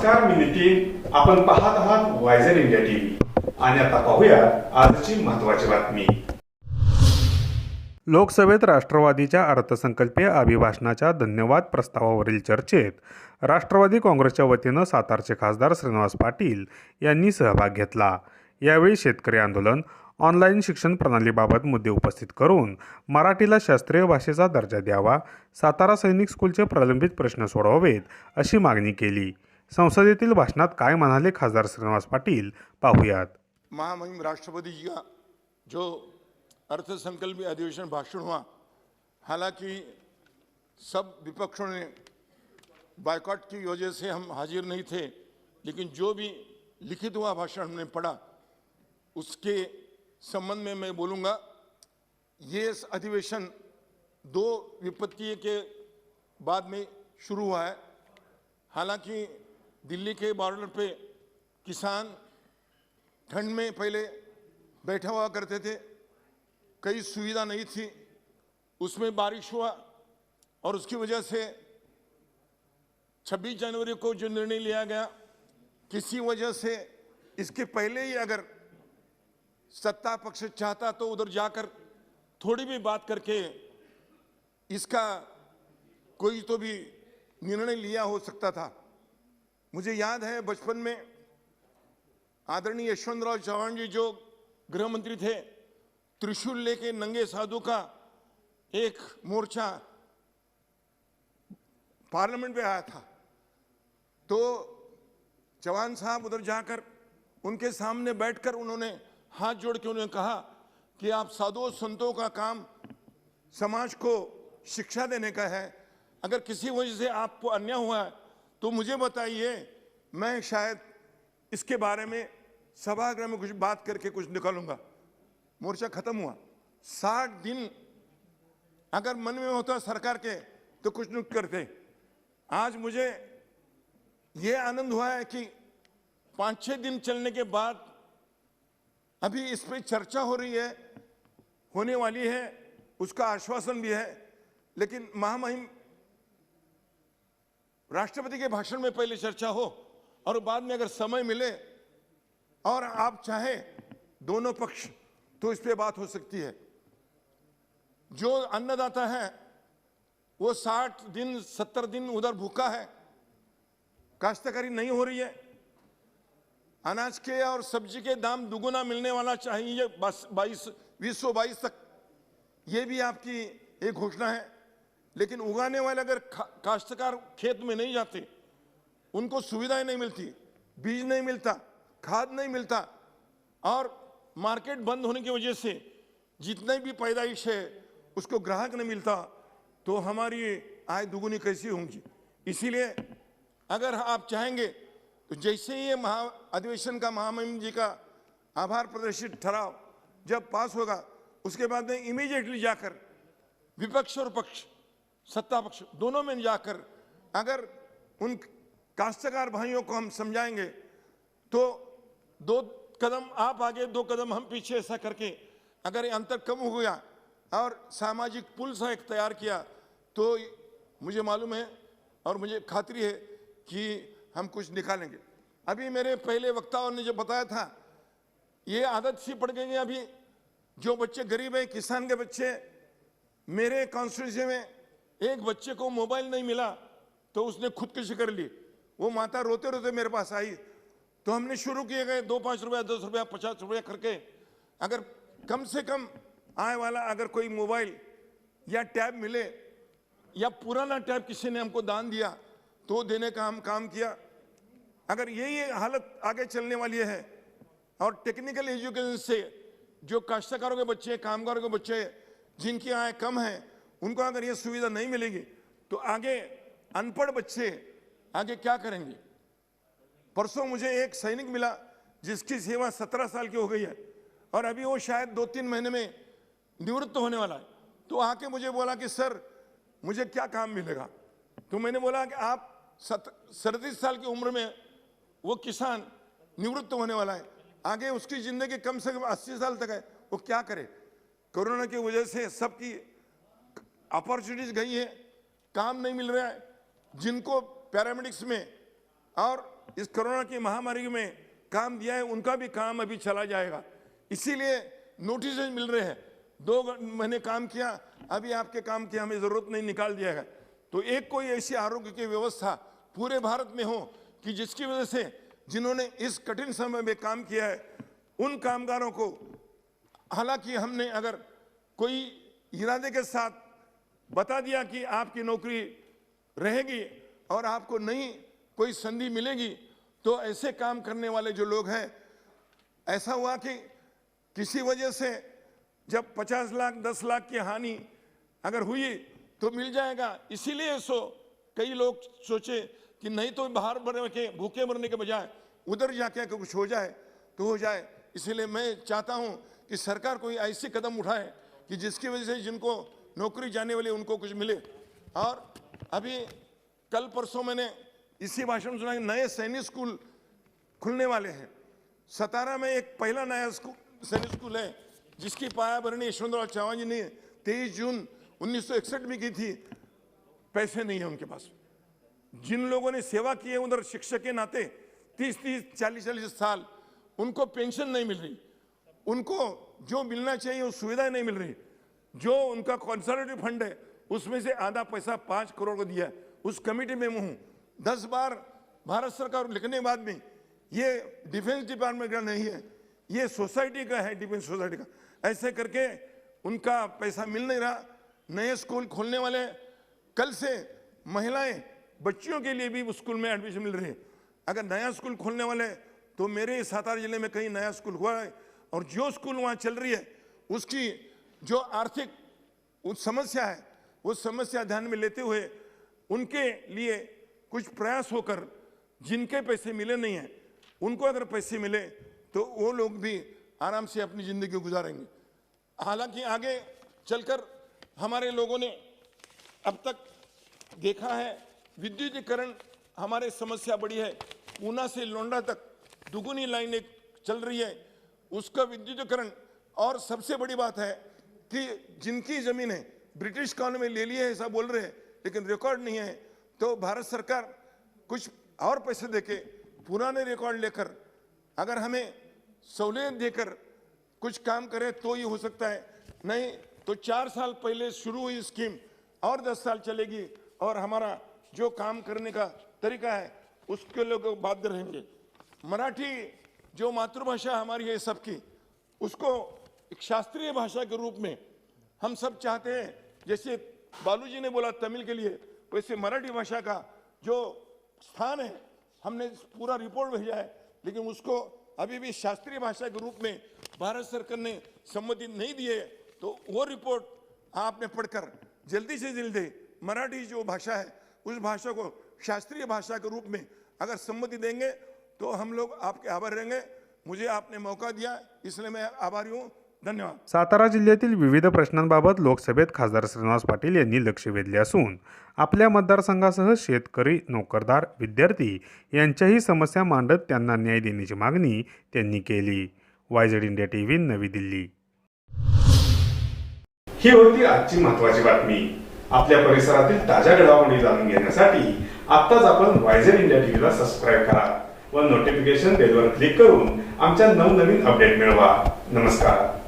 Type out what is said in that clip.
नमस्कार, मी नितीन. आपण पाहत आहात वायझर इंडिया टीव्ही आणि आता पाहूया आजची महत्त्वाची बातमी. लोकसभेत राष्ट्रवादीच्या अर्थसंकल्पीय अभिभाषणाच्या धन्यवाद प्रस्तावावरील चर्चेत राष्ट्रवादी काँग्रेसच्या वतीनं सातारचे खासदार श्रीनिवास पाटील यांनी सहभाग घेतला. यावेळी शेतकरी आंदोलन, ऑनलाईन शिक्षण प्रणालीबाबत मुद्दे उपस्थित करून मराठीला शास्त्रीय भाषेचा दर्जा द्यावा, सातारा सैनिक स्कूलचे प्रलंबित प्रश्न सोडवावेत अशी मागणी केली. संसदेतील भाषणात काय म्हणाले खासदार श्रीनिवास पाटील, पाहुयात. महामहिम राष्ट्रपति जी का जो अर्थसंकल्पीय अधिवेशन भाषण हुआ, हालांकि सब विपक्षों ने बायकॉट की वजह से हम हाजिर नहीं थे, लेकिन जो भी लिखित हुआ भाषण हमने पढ़ा उसके संबंध में मैं बोलूँगा. ये अधिवेशन दो विपत्ति के बाद में शुरू हुआ है. हालांकि दिल्ली के बॉर्डर पे किसान ठंड में पहले बैठा हुआ करते थे, कई सुविधा नहीं थी, उसमें बारिश हुआ और उसकी वजह से 26 जनवरी को जो निर्णय लिया गया, किसी वजह से इसके पहले ही अगर सत्ता पक्ष चाहता तो उधर जाकर थोड़ी भी बात करके इसका कोई तो भी निर्णय लिया हो सकता था. मुझे याद है बचपन में आदरणीय यशवंतराव चौहान जी जो गृह मंत्री थे, त्रिशूल लेके नंगे साधु का एक मोर्चा पार्लियामेंट में आया था, तो चौहान साहब उधर जाकर उनके सामने बैठकर उन्होंने हाथ जोड़ के उन्होंने कहा कि आप साधुओं संतों का काम समाज को शिक्षा देने का है. अगर किसी वजह से आपको अन्याय हुआ है तो मुझे बताइए, मैं शायद इसके बारे में सभागृह में कुछ बात करके कुछ निकालूंगा. मोर्चा खत्म हुआ. 60 दिन अगर मन में होता सरकार के तो कुछ नहीं करते. आज मुझे ये आनंद हुआ है कि 5-6 दिन चलने के बाद अभी इस पे चर्चा हो रही है, होने वाली है, उसका आश्वासन भी है. लेकिन महामहिम राष्ट्रपति के भाषण में पहले चर्चा हो और बाद में अगर समय मिले और आप चाहे दोनों पक्ष तो इस पे बात हो सकती है. जो अन्नदाता है वो 60 दिन 70 दिन उधर भूखा है, काश्तकारी नहीं हो रही है. अनाज के और सब्जी के दाम दुगुना मिलने वाला चाहिए 2022 तक, ये भी आपकी एक घोषणा है. लेकिन उगाने वाले अगर काश्तकार खेत में नहीं जाते, उनको सुविधाएं नहीं मिलती, बीज नहीं मिलता, खाद नहीं मिलता और मार्केट बंद होने की वजह से जितने भी पैदाइश है उसको ग्राहक नहीं मिलता, तो हमारी आय दुगुनी कैसी होंगी. इसीलिए अगर आप चाहेंगे तो जैसे ही ये अधिवेशन का महामहिम जी का आभार प्रदर्शित ठराव जब पास होगा, उसके बाद में इमीडिएटली जाकर विपक्ष और पक्ष, सत्ता पक्ष दोनों में जाकर अगर उन काश्तकार भाइयों को हम समझाएंगे तो 2 कदम आप आगे 2 कदम हम पीछे, ऐसा करके अगर ये अंतर कम हो गया और सामाजिक पुल सा एक तैयार किया तो मुझे मालूम है और मुझे खातरी है कि हम कुछ निकालेंगे. अभी मेरे पहले वक्ताओं ने जो बताया था, ये आदत सी पड़ गई है. अभी जो बच्चे गरीब है, किसान के बच्चे, मेरे कॉन्स्टिट्यूंसी में एक बच्चे को मोबाइल नहीं मिला तो उसने खुदकुशी कर ली. वो माता रोते रोते मेरे पास आई, तो हमने शुरू किए गए 2-5 रुपया, 10 रुपया, 50 रुपया करके अगर कम से कम आय वाला अगर कोई मोबाइल या टैब मिले या पुराना टैब किसी ने हमको दान दिया तो देने का हम काम किया. अगर यही हालत आगे चलने वाली है और टेक्निकल एजुकेशन से जो काश्तकारों के बच्चे, कामगारों के बच्चे जिनकी आय कम है, उनको अगर ये सुविधा नहीं मिलेगी तो आगे अनपढ़ बच्चे आगे क्या करेंगे. परसों मुझे एक सैनिक मिला जिसकी सेवा 17 साल की हो गई है और अभी वो शायद 2-3 महीने में निवृत्त होने वाला है. तो आके मुझे बोला कि सर मुझे क्या काम मिलेगा. तो मैंने बोला कि आप 37 साल की उम्र में वो किसान निवृत्त होने वाला है, आगे उसकी जिंदगी कम से कम 80 साल तक है, वो क्या करे. कोरोना की वजह से सबकी अपॉर्चुनिटीज गई है, काम नहीं मिल रहा है. जिनको पैरामेडिक्स में और इस कोरोना की महामारी में काम दिया है उनका भी काम अभी चला जाएगा। इसीलिए नोटिस मिल रहे हैं, 2 महीने काम किया, अभी आपके काम की हमें जरूरत नहीं, निकाल दिया है। तो एक कोई ऐसी आरोग्य की व्यवस्था पूरे भारत में हो कि जिसकी वजह से जिन्होंने इस कठिन समय में काम किया है उन कामगारों को, हालांकि हमने अगर कोई इरादे के साथ बता दिया कि आपकी नौकरी रहेगी और आपको नहीं कोई संधि मिलेगी, तो ऐसे काम करने वाले जो लोग हैं, ऐसा हुआ कि किसी वजह से जब 50 लाख 10 लाख की हानि अगर हुई तो मिल जाएगा। इसीलिए कई लोग सोचे कि नहीं तो बाहर मरने के, भूखे मरने के बजाय उधर जाके कुछ हो जाए तो हो जाए। इसीलिए मैं चाहता हूं कि सरकार कोई ऐसी कदम उठाए कि जिसकी वजह से जिनको नौकरी जाने वाली उनको कुछ मिले। और अभी कल परसों मैंने इसी भाषण में सुना कि नए सैनिक स्कूल खुलने वाले हैं। सतारा में एक पहला नया सैनिक स्कूल है जिसकी पायाभरणी यशवंतराव चौहान जी ने 23 जून 1961 में की थी। पैसे नहीं है उनके पास। जिन लोगों ने सेवा की है उधर शिक्षक के नाते 30-30, 40-40 साल, उनको पेंशन नहीं मिल रही, उनको जो मिलना चाहिए वो सुविधाएं नहीं मिल रही। जो उनका कंसर्वेटिव फंड है उसमें से आधा पैसा 5 करोड़ को दिया है। उस कमेटी में मैं हूं। 10 बार भारत सरकार लिखने के बाद में ये डिफेंस डिपार्टमेंट का नहीं है, ये सोसाइटी का है, डिफेंस सोसाइटी का। ऐसे करके उनका पैसा मिल नहीं रहा। नए स्कूल खोलने वाले, कल से महिलाएं बच्चियों के लिए भी उस स्कूल में एडमिशन मिल रही है। अगर नया स्कूल खोलने वाले तो मेरे सातारा जिले में कहीं नया स्कूल हुआ है और जो स्कूल वहाँ चल रही है उसकी जो आर्थिक समस्या है वो समस्या ध्यान में लेते हुए उनके लिए कुछ प्रयास होकर, जिनके पैसे मिले नहीं हैं उनको अगर पैसे मिले तो वो लोग भी आराम से अपनी जिंदगी गुजारेंगे। हालांकि आगे चलकर हमारे लोगों ने अब तक देखा है विद्युतीकरण हमारे समस्या बड़ी है। पूना से लोंडा तक दुगुनी लाइन एक चल रही है, उसका विद्युतीकरण। और सबसे बड़ी बात है कि जिनकी जमीनें ब्रिटिश कॉलोनी में ले ली है ऐसा बोल रहे हैं लेकिन रिकॉर्ड नहीं है, तो भारत सरकार कुछ और पैसे देके पुराने रिकॉर्ड लेकर अगर हमें सहूलियत देकर कुछ काम करे तो ये हो सकता है। नहीं तो 4 साल पहले शुरू हुई स्कीम और 10 साल चलेगी और हमारा जो काम करने का तरीका है उसके लोग बाध्य रहेंगे। मराठी जो मातृभाषा हमारी है सबकी, उसको एक शास्त्रीय भाषा के रूप में हम सब चाहते हैं। जैसे बालूजी ने बोला तमिल के लिए, वैसे मराठी भाषा का जो स्थान है हमने पूरा रिपोर्ट भेजा है, लेकिन उसको अभी भी शास्त्रीय भाषा के रूप में भारत सरकार ने सम्मति नहीं दी है। तो वो रिपोर्ट आपने पढ़कर जल्दी से जल्दी मराठी जो भाषा है उस भाषा को शास्त्रीय भाषा के रूप में अगर सम्मति देंगे तो हम लोग आपके आभार रहेंगे। मुझे आपने मौका दिया इसलिए मैं आभारी हूँ। धन्यवाद। सातारा जिल्ह्यातील विविध प्रश्नांबाबत लोकसभेत खासदार श्रीनिवास पाटील यांनी लक्ष वेधले असून आपल्या मतदारसंघासह शेतकरी, नोकरदार, विद्यार्थी यांच्याही समस्या मांडत त्यांना न्याय देण्याची मागणी त्यांनी केली। YZ इंडिया टीव्ही, नवी दिल्ली। ही होती आजची महत्त्वाची बातमी। आपल्या परिसरातील ताज्या घडामोडी जाणून घेण्यासाठी आत्ताच आपण YZ इंडिया टीव्हीला सबस्क्राइब करा व नोटिफिकेशन बेलवर क्लिक करून आमच्या नवनवीन अपडेट मिळवा। नमस्कार।